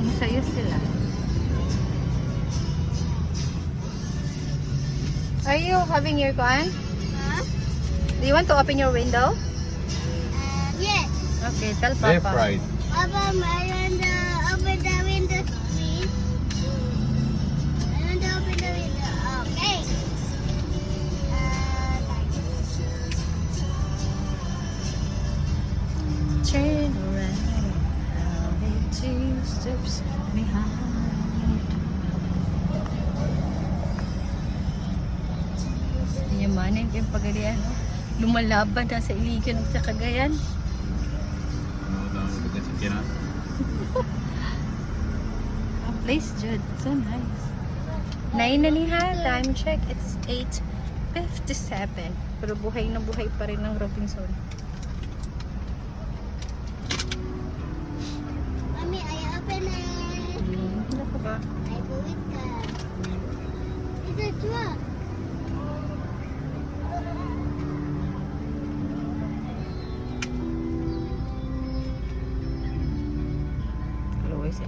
Masaya sila. Are you having your gun? Huh? Do you want to open your window? Yes. Okay, tell Left, Papa. right. Papa, I want to open the window, please. I want to open the window. Okay. Turn around, I'll be 2 steps behind. Yamanin yung pagalian, no? Lumalaban na sa iligan sa Cagayan. Ang place, Jude. So nice. 9 na niha. Time check. It's 8:57. Pero buhay na buhay pa rin ng Robinson. Mommy, I open it. Ano ka ba? I go with the... It's a truck. Always,